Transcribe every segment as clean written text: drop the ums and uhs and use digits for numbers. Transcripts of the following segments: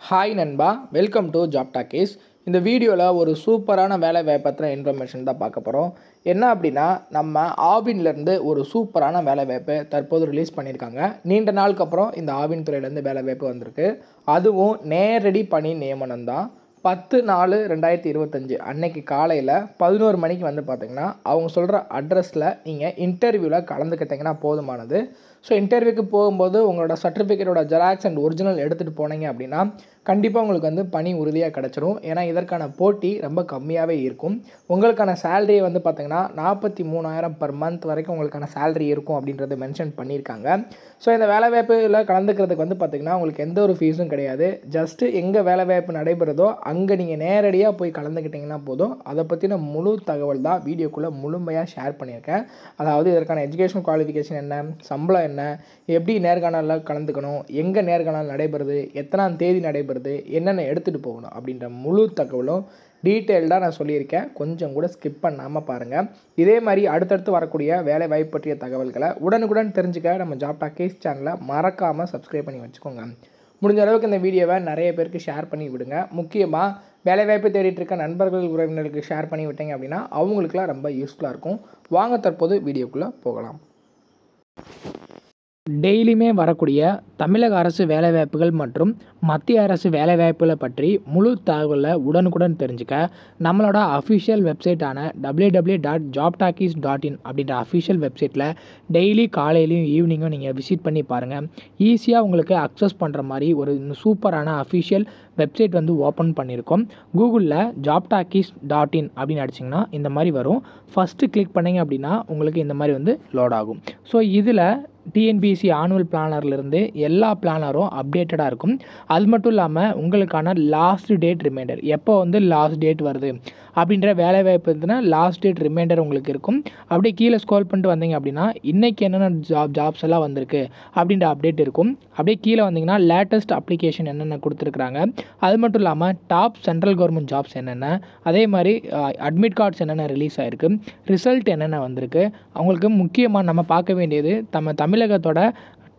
Hi நண்பா, welcome to job talkies. இந்த வீடியோவில் ஒரு சூப்பரான வேலை வாய்ப்பற்ற இன்ஃபர்மேஷன் தான் பார்க்க போகிறோம். என்ன அப்படின்னா, நம்ம ஆவின்லேருந்து ஒரு சூப்பரான வேலை வாய்ப்பு தற்போது ரிலீஸ் பண்ணியிருக்காங்க. நீண்ட நாளுக்கு அப்புறம் இந்த ஆவின் துறையிலேருந்து வேலை வாய்ப்பு வந்திருக்கு. அதுவும் நேரடி பணி நியமனம் தான். 10/4/2025 அன்னைக்கு காலையில் 11 மணிக்கு வந்து பார்த்திங்கன்னா, அவங்க சொல்கிற அட்ரஸில் நீங்கள் இன்டர்வியூவில் கலந்துக்கிட்டிங்கன்னா போதுமானது. ஸோ இன்டர்வியூக்கு போகும்போது உங்களோட சர்டிஃபிகேட்டோட ஜெராக்ஸ் அண்ட் ஒரிஜினல் எடுத்துகிட்டு போனீங்க அப்படின்னா கண்டிப்பாக உங்களுக்கு வந்து பணி உறுதியாக கிடச்சிரும். ஏன்னா இதற்கான போட்டி ரொம்ப கம்மியாகவே இருக்கும். உங்களுக்கான சேலரியை வந்து பார்த்திங்கன்னா 43,000 பர் மந்த் வரைக்கும் உங்களுக்கான சேலரி இருக்கும் அப்படின்றத மென்ஷன் பண்ணியிருக்காங்க. ஸோ இந்த வேலைவாய்ப்பில் கலந்துக்கிறதுக்கு வந்து பார்த்திங்கன்னா உங்களுக்கு எந்த ஒரு ஃபீஸும் கிடையாது. ஜஸ்ட்டு எங்கே வேலைவாய்ப்பு நடைபெறுதோ அங்கே நீங்கள் நேரடியாக போய் கலந்துக்கிட்டிங்கன்னா போதும். அதை பற்றின முழு தகவல் தான் வீடியோக்குள்ளே முழுமையாக ஷேர் பண்ணியிருக்கேன். அதாவது இதற்கான எஜுகேஷன் குவாலிஃபிகேஷன் என்ன, சம்பளம் என்ன, எப்படி நேர்காணலில் கலந்துக்கணும், எங்கே நேர்காணல் நடைபெறுது, எத்தனாம் தேதி நடைபெறுது, என்னென்ன எடுத்துகிட்டு போகணும் அப்படின்ற முழு தகவலும் டீட்டெயில்டாக நான் சொல்லியிருக்கேன். கொஞ்சம் கூட ஸ்கிப் பண்ணாமல் பாருங்கள். இதே மாதிரி அடுத்தடுத்து வரக்கூடிய வேலை வாய்ப்பு பற்றிய தகவல்களை உடனுக்குடன் தெரிஞ்சுக்க நம்ம ஜாப் டாக்கீஸ் சேனலை மறக்காமல் சப்ஸ்கிரைப் பண்ணி வச்சுக்கோங்க. முடிஞ்ச அளவுக்கு இந்த வீடியோவை நிறைய பேருக்கு ஷேர் பண்ணி விடுங்க. முக்கியமாக வேலைவாய்ப்பு தேடிட்டு இருக்க நண்பர்கள் உறவினர்களுக்கு ஷேர் பண்ணி விட்டீங்க அப்படின்னா அவங்களுக்குலாம் ரொம்ப யூஸ்ஃபுல்லாக இருக்கும். வாங்க தற்போது வீடியோக்குள்ளே போகலாம். டெய்லியுமே வரக்கூடிய தமிழக அரசு வேலைவாய்ப்புகள் மற்றும் மத்திய அரசு வேலைவாய்ப்புகளை பற்றி முழு தகவலை உடனுக்குடன் தெரிஞ்சுக்க நம்மளோட அஃபிஷியல் வெப்சைட்டான www.jobtalkies.in அப்படின்ற அஃபிஷியல் வெப்சைட்டில் டெய்லி காலையிலையும் ஈவினிங்கும் நீங்கள் விசிட் பண்ணி பாருங்கள். ஈஸியாக உங்களுக்கு அக்சஸ் பண்ணுற மாதிரி ஒரு சூப்பரான அஃபிஷியல் வெப்சைட் வந்து ஓப்பன் பண்ணியிருக்கோம். கூகுளில் jobtalkies.in அப்படின்னு அடிச்சிங்கன்னா இந்த மாதிரி வரும். ஃபஸ்ட்டு கிளிக் பண்ணிங்க அப்படின்னா உங்களுக்கு இந்த மாதிரி வந்து லோட் ஆகும். ஸோ இதில் டிஎன்பிஎஸ்சி ஆனுவல் பிளானர்லேருந்து எல்லா பிளானரும் அப்டேட்டடாக இருக்கும். அது மட்டும் இல்லாமல் உங்களுக்கான லாஸ்ட் டேட் ரிமைண்டர், எப்போ வந்து லாஸ்ட் டேட் வருது அப்படின்ற வேலைவாய்ப்பு இருந்துன்னா லாஸ்ட் டேட் ரிமைண்டர் உங்களுக்கு இருக்கும். அப்படியே கீழே ஸ்க்ரோல் பண்ணிட்டு வந்தீங்க அப்படின்னா இன்றைக்கி என்னென்ன ஜாப்ஸ் எல்லாம் வந்திருக்கு அப்படின்ற அப்டேட் இருக்கும். அப்படியே கீழே வந்தீங்கன்னா லேட்டஸ்ட் அப்ளிகேஷன் என்னென்ன கொடுத்துருக்குறாங்க, அது மட்டும் இல்லாமல் டாப் சென்ட்ரல் கவர்மெண்ட் ஜாப்ஸ் என்னென்ன, அதே மாதிரி அட்மிட் கார்ட்ஸ் என்னென்ன ரிலீஸ் ஆகிருக்கு, ரிசல்ட் என்னென்ன வந்திருக்கு. அவங்களுக்கு முக்கியமாக நம்ம பார்க்க வேண்டியது தமிழகத்தோட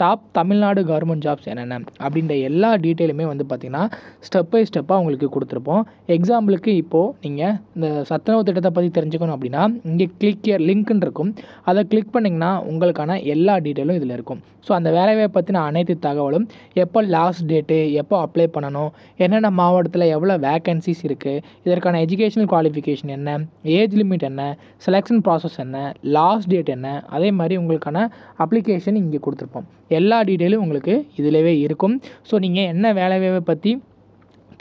டாப் தமிழ்நாடு கவர்மெண்ட் ஜாப்ஸ் என்னென்ன அப்படின்ற எல்லா டீட்டெயிலுமே வந்து பார்த்திங்கன்னா ஸ்டெப் பை ஸ்டெப்பாக உங்களுக்கு கொடுத்துருப்போம். எக்ஸாம்பிளுக்கு இப்போது நீங்கள் இந்த சத்துணவு திட்டத்தை பற்றி தெரிஞ்சுக்கணும் அப்படின்னா இங்கே கிளிக் ஹியர் லிங்க்னு இருக்கும். அதை கிளிக் பண்ணிங்கன்னா உங்களுக்கான எல்லா டீட்டெயிலும் இதில் இருக்கும். ஸோ அந்த வேலையை பற்றின அனைத்து தகவலும், எப்போ லாஸ்ட் டேட்டு, எப்போ அப்ளை பண்ணணும், என்னென்ன மாவட்டத்தில் எவ்வளோ வேக்கன்சிஸ் இருக்குது, இதற்கான எஜுகேஷனல் குவாலிஃபிகேஷன் என்ன, ஏஜ் லிமிட் என்ன, செலெக்ஷன் ப்ராசஸ் என்ன, லாஸ்ட் டேட் என்ன, அதே மாதிரி உங்களுக்கான அப்ளிகேஷன் இங்கே கொடுத்துருப்போம். எல்லா டீட்டெயிலும் உங்களுக்கு இதிலவே இருக்கும். ஸோ நீங்கள் என்ன வேலைவாய்ப்பை பற்றி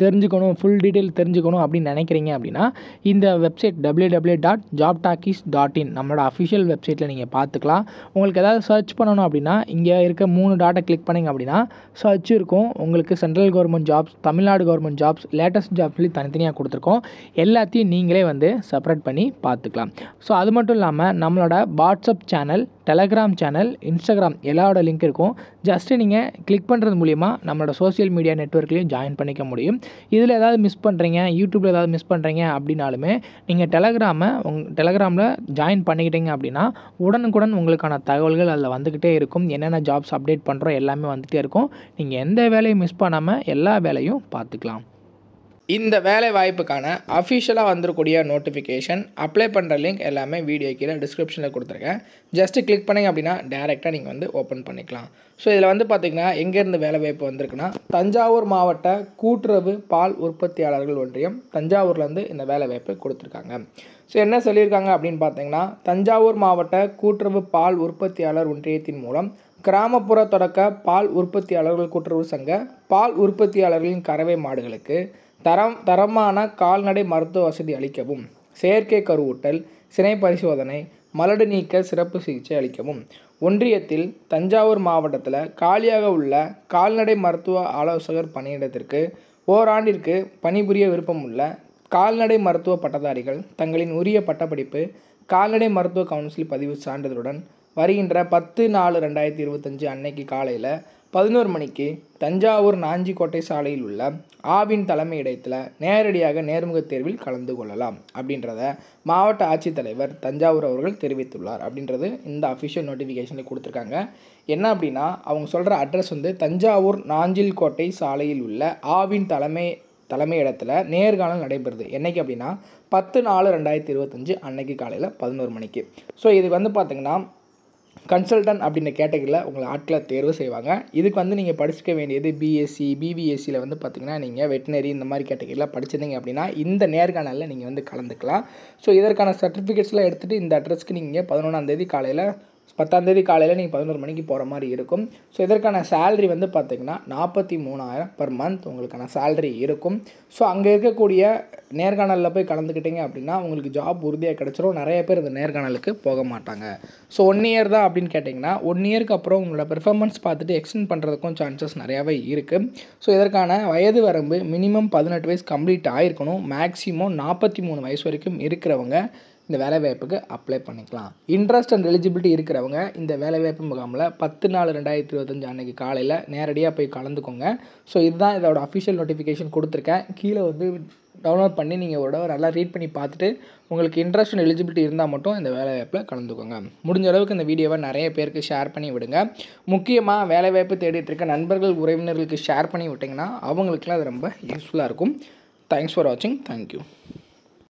தெரிஞ்சுக்கணும், ஃபுல் டீட்டெயில் தெரிஞ்சுக்கணும் அப்படின்னு நினைக்கிறீங்க அப்படின்னா இந்த வெப்சைட் www.jobtalkies.in நம்மளோட அஃபிஷியல் வெப்சைட்டில் நீங்கள் பார்த்துக்கலாம். உங்களுக்கு ஏதாவது சர்ச் பண்ணணும் அப்படின்னா இங்கே இருக்க 3 டாட்டை கிளிக் பண்ணிங்க அப்படின்னா சர்ச் இருக்கும். உங்களுக்கு central government jobs, Tamil Nadu government jobs, latest jobs சொல்லி தனித்தனியாக கொடுத்துருக்கோம். எல்லாத்தையும் நீங்களே வந்து செப்பரேட் பண்ணி பார்த்துக்கலாம். ஸோ அது மட்டும் இல்லாமல் நம்மளோட WhatsApp channel, Telegram channel, Instagram எல்லாரோட லிங்க் இருக்கும். ஜஸ்ட்டு நீங்கள் கிளிக் பண்ணுறது மூலிமா நம்மளோட சோஷியல் மீடியா நெட்வொர்க்லேயும் ஜாயின் பண்ணிக்க முடியும். இதில் ஏதாவது மிஸ் பண்ணுறீங்க, யூடியூப்பில் ஏதாவது மிஸ் பண்ணுறீங்க அப்படின்னாலுமே நீங்கள் டெலகிராமில் ஜாயின் பண்ணிக்கிட்டீங்க அப்படின்னா உடனுக்குடன் உங்களுக்கான தகவல்கள் அதில் வந்துக்கிட்டே இருக்கும். என்னென்ன ஜாப்ஸ் அப்டேட் பண்ணுறோம் எல்லாமே வந்துகிட்டே இருக்கும். நீங்கள் எந்த வேலையும் மிஸ் பண்ணாமல் எல்லா வேலையும் பார்த்துக்கலாம். இந்த வேலை வாய்ப்புக்கான அஃபிஷியலாக வந்துருக்கூடிய நோட்டிஃபிகேஷன், அப்ளை பண்ணுற லிங்க் எல்லாமே வீடியோ கீழே டிஸ்கிரிப்ஷனில் கொடுத்துருக்கேன். ஜஸ்ட்டு கிளிக் பண்ணிங்க அப்படின்னா டேரெக்டாக நீங்கள் வந்து ஓப்பன் பண்ணிக்கலாம். ஸோ இதில் வந்து பார்த்திங்கன்னா எங்கேருந்து வேலை வாய்ப்பு வந்திருக்குன்னா தஞ்சாவூர் மாவட்ட கூட்டுறவு பால் உற்பத்தியாளர்கள் ஒன்றியம் தஞ்சாவூர்லேருந்து இந்த வேலை வாய்ப்பு கொடுத்துருக்காங்க. ஸோ என்ன சொல்லியிருக்காங்க அப்படின்னு பார்த்தீங்கன்னா, தஞ்சாவூர் மாவட்ட கூட்டுறவு பால் உற்பத்தியாளர் ஒன்றியத்தின் மூலம் கிராமப்புற தொடக்க பால் உற்பத்தியாளர்கள் கூட்டுறவு சங்க பால் உற்பத்தியாளர்களின் கறவை மாடுகளுக்கு தரமான கால்நடை மருத்துவ வசதி அளிக்கவும், செயற்கை கருவூட்டல், சினை பரிசோதனை, மலடு நீக்க சிறப்பு சிகிச்சை அளிக்கவும் ஒன்றியத்தில் தஞ்சாவூர் மாவட்டத்தில் காலியாக உள்ள கால்நடை மருத்துவ ஆலோசகர் பணியிடத்திற்கு ஓராண்டிற்கு பணிபுரிய விருப்பமுள்ள கால்நடை மருத்துவ பட்டதாரிகள் தங்களின் உரிய பட்டப்படிப்பு, கால்நடை மருத்துவ கவுன்சில் பதிவு சான்றிதழுடன் வருகின்ற 10/4/2025 அன்னைக்கு காலையில் 11 மணிக்கு தஞ்சாவூர் நாஞ்சிக்கோட்டை சாலையில் உள்ள ஆவின் தலைமையிடத்தில் நேரடியாக நேர்முகத் தேர்வில் கலந்து கொள்ளலாம் அப்படின்றத மாவட்ட ஆட்சித்தலைவர் தஞ்சாவூர் அவர்கள் தெரிவித்துள்ளார் அப்படின்றது இந்த அஃபிஷியல் நோட்டிஃபிகேஷனில் கொடுத்துருக்காங்க. என்ன அப்படின்னா அவங்க சொல்கிற அட்ரஸ் வந்து தஞ்சாவூர் நாஞ்சில்கோட்டை சாலையில் உள்ள ஆவின் தலைமையிடத்தில் நேர்காணல் நடைபெறுது. என்றைக்கு அப்படின்னா 10/4/2025 அன்னைக்கு காலையில் 11 மணிக்கு. ஸோ இதுக்கு வந்து பார்த்திங்கன்னா கன்சல்டன்ட் அப்படின்ற கேட்டகரியில் உங்களை ஆட்களை தேர்வு செய்வாங்க. இதுக்கு வந்து நீங்கள் படிச்சுக்க வேண்டியது பிஎஸ்சி பிபிஎஸ்சியில் வந்து பார்த்திங்கன்னா நீங்கள் வெட்டினரி இந்த மாதிரி கேட்டகரியில் படிச்சிருந்தீங்க அப்படின்னா இந்த நேர்காணலில் நீங்கள் வந்து கலந்துக்கலாம். ஸோ இதற்கான சர்டிஃபிகேட்ஸ்லாம் எடுத்துகிட்டு இந்த அட்ரஸ்க்கு நீங்கள் 11ஆம் காலையில் 10ஆம் காலையில் நீங்கள் 11 மணிக்கு போகிற மாதிரி இருக்கும். ஸோ இதற்கான சேல்ரி வந்து பார்த்திங்கன்னா 43,000 பர் மந்த் உங்களுக்கான சேல்ரி இருக்கும். ஸோ அங்கே இருக்கக்கூடிய நேர்காணலில் போய் கலந்துக்கிட்டீங்க அப்படின்னா உங்களுக்கு ஜாப் உறுதியாக கிடச்சிரும். நிறைய பேர் இந்த நேர்காணலுக்கு போக மாட்டாங்க. ஸோ 1 இயர் தான் அப்படின்னு கேட்டிங்கன்னா 1 இயருக்கு அப்புறம் உங்களோட பெர்ஃபார்மன்ஸ் பார்த்துட்டு எக்ஸ்டெண்ட் பண்ணுறதுக்கும் சான்சஸ் நிறையாவே இருக்குது. ஸோ இதற்கான வயது வரம்பு மினிமம் 18 வயசு கம்ப்ளீட் ஆகிருக்கணும். மேக்ஸிமம் 43 வயசு வரைக்கும் இருக்கிறவங்க இந்த வேலைவாய்ப்புக்கு அப்ளை பண்ணிக்கலாம். இன்ட்ரெஸ்ட் அண்ட் எலிஜிபிலிட்டி இருக்கிறவங்க இந்த வேலைவாய்ப்பு முகாமில் 10/4/2025 அன்றைக்கி காலையில் நேரடியாக போய் கலந்துக்கோங்க. ஸோ இதுதான் இதோட அஃபிஷியல் நோட்டிஃபிகேஷன் கொடுத்துருக்கேன். கீழே வந்து டவுன்லோட் பண்ணி நீங்கள் ஒரு நல்லா ரீட் பண்ணி பார்த்துட்டு உங்களுக்கு இன்ட்ரெஸ்ட் அண்ட் எலிஜிபிலிட்டி இருந்தால் மட்டும் இந்த வேலைவாய்ப்பில் கலந்துக்கோங்க. முடிஞ்ச அளவுக்கு இந்த வீடியோவை நிறைய பேருக்கு ஷேர் பண்ணி விடுங்க. முக்கியமாக வேலைவாய்ப்பு தேடிட்டு இருக்க நண்பர்கள் உறவினர்களுக்கு ஷேர் பண்ணி விட்டிங்கன்னா அவங்களுக்குலாம் அது ரொம்ப யூஸ்ஃபுல்லாக இருக்கும். தேங்க்ஸ் ஃபார் வாட்சிங். தேங்க்யூ.